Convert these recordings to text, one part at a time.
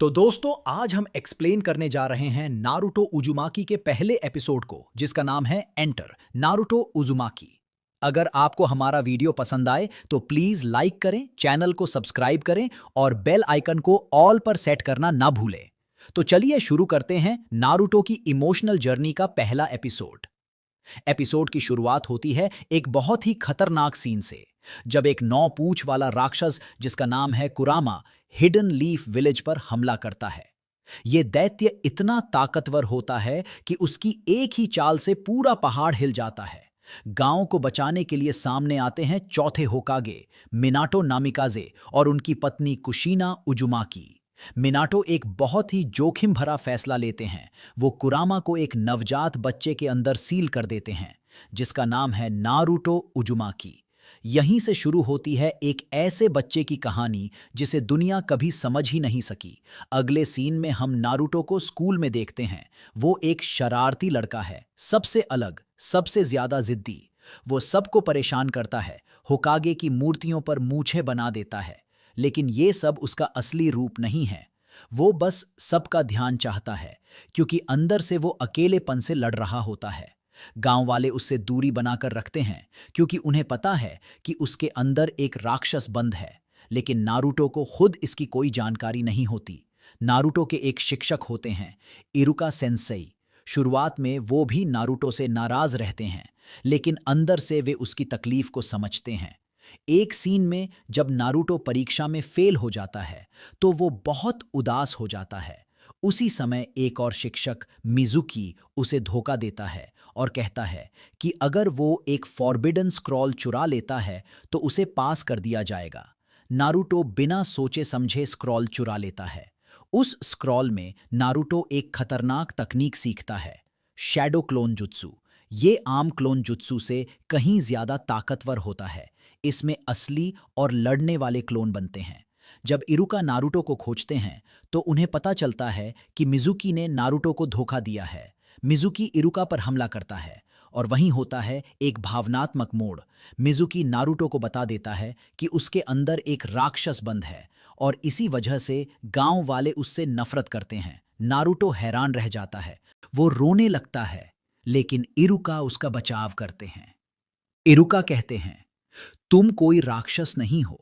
तो दोस्तों आज हम एक्सप्लेन करने जा रहे हैं नारुतो उजुमाकी के पहले एपिसोड को जिसका नाम है एंटर नारुतो उजुमाकी। अगर आपको हमारा वीडियो पसंद आए तो प्लीज लाइक करें, चैनल को सब्सक्राइब करें और बेल आइकन को ऑल पर सेट करना ना भूलें। तो चलिए शुरू करते हैं नारुतो की इमोशनल जर्नी का पहला एपिसोड। एपिसोड की शुरुआत होती है एक बहुत ही खतरनाक सीन से, जब एक 9 पूंछ वाला राक्षस जिसका नाम है कुरामा हिडन लीफ विलेज पर हमला करता है। ये दैत्य इतना ताकतवर होता है कि उसकी एक ही चाल से पूरा पहाड़ हिल जाता है। गांव को बचाने के लिए सामने आते हैं चौथे होकागे मिनाटो नामिकाजे और उनकी पत्नी कुशीना उजुमाकी। मिनाटो एक बहुत ही जोखिम भरा फैसला लेते हैं। वो कुरामा को एक नवजात बच्चे के अंदर सील कर देते हैं जिसका नाम है नारुतो उजुमाकी। यहीं से शुरू होती है एक ऐसे बच्चे की कहानी जिसे दुनिया कभी समझ ही नहीं सकी। अगले सीन में हम नारुतो को स्कूल में देखते हैं। वो एक शरारती लड़का है, सबसे अलग, सबसे ज्यादा जिद्दी। वो सबको परेशान करता है, होकागे की मूर्तियों पर मूछें बना देता है। लेकिन ये सब उसका असली रूप नहीं है। वो बस सबका ध्यान चाहता है क्योंकि अंदर से वो अकेलेपन से लड़ रहा होता है। गांव वाले उससे दूरी बनाकर रखते हैं क्योंकि उन्हें पता है कि उसके अंदर एक राक्षस बंद है। लेकिन नारुतो को खुद इसकी कोई जानकारी नहीं होती। नारुतो के एक शिक्षक होते हैं, इरुका सेंसेई। शुरुआत में वो भी नारुतो से नाराज रहते हैं, लेकिन अंदर से वे उसकी तकलीफ को समझते हैं। एक सीन में जब नारुतो परीक्षा में फेल हो जाता है तो वो बहुत उदास हो जाता है। उसी समय एक और शिक्षक मिजुकी उसे धोखा देता है और कहता है कि अगर वो एक फॉरबिडन स्क्रॉल चुरा लेता है तो उसे पास कर दिया जाएगा। नारुतो बिना सोचे समझे स्क्रॉल चुरा लेता है। उस स्क्रॉल में नारुतो एक खतरनाक तकनीक सीखता है, शैडो क्लोन जुत्सु। ये आम क्लोन जुत्सु से कहीं ज्यादा ताकतवर होता है। इसमें असली और लड़ने वाले क्लोन बनते हैं। जब इरुका नारुतो को खोजते हैं तो उन्हें पता चलता है कि मिजुकी ने नारुतो को धोखा दिया है। मिजुकी इरुका पर हमला करता है और वहीं होता है एक भावनात्मक मोड़। मिजुकी नारुतो को बता देता है कि उसके अंदर एक राक्षस बंद है और इसी वजह से गांव वाले उससे नफरत करते हैं। नारुतो हैरान रह जाता है, वो रोने लगता है, लेकिन इरुका उसका बचाव करते हैं। इरुका कहते हैं, तुम कोई राक्षस नहीं हो,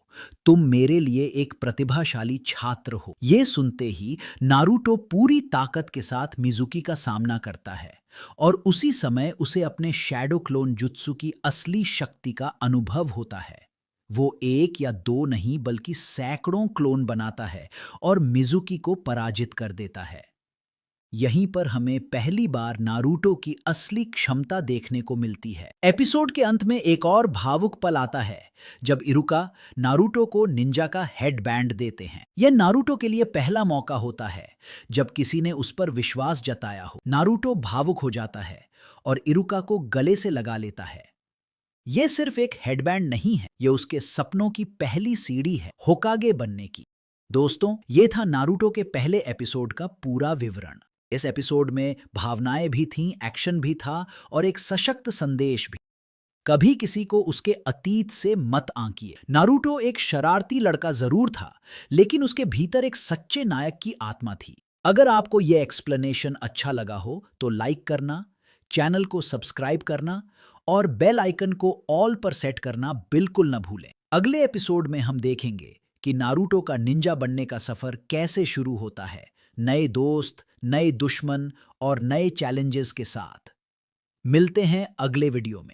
तुम मेरे लिए एक प्रतिभाशाली छात्र हो। ये सुनते ही नारुतो पूरी ताकत के साथ मिजुकी का सामना करता है और उसी समय उसे अपने शैडो क्लोन जुत्सु की असली शक्ति का अनुभव होता है। वो एक या दो नहीं बल्कि सैकड़ों क्लोन बनाता है और मिजुकी को पराजित कर देता है। यहीं पर हमें पहली बार नारुतो की असली क्षमता देखने को मिलती है। एपिसोड के अंत में एक और भावुक पल आता है जब इरुका नारुतो को निंजा का हेड बैंड देते हैं। यह नारुतो के लिए पहला मौका होता है जब किसी ने उस पर विश्वास जताया हो। नारुतो भावुक हो जाता है और इरुका को गले से लगा लेता है। यह सिर्फ एक हेडबैंड नहीं है, यह उसके सपनों की पहली सीढ़ी है होकागे बनने की। दोस्तों, ये था नारुतो के पहले एपिसोड का पूरा विवरण। इस एपिसोड में भावनाएं भी थीं, एक्शन भी था और एक सशक्त संदेश भी। कभी किसी को उसके अतीत से मत आंकिए। नारुतो एक शरारती लड़का जरूर था, लेकिन उसके भीतर एक सच्चे नायक की आत्मा थी। अगर आपको यह एक्सप्लेनेशन अच्छा लगा हो तो लाइक करना, चैनल को सब्सक्राइब करना और बेल आइकन को ऑल पर सेट करना बिल्कुल न भूलें। अगले एपिसोड में हम देखेंगे कि नारुतो का निंजा बनने का सफर कैसे शुरू होता है, नए दोस्त, नए दुश्मन और नए चैलेंजेस के साथ। मिलते हैं अगले वीडियो में।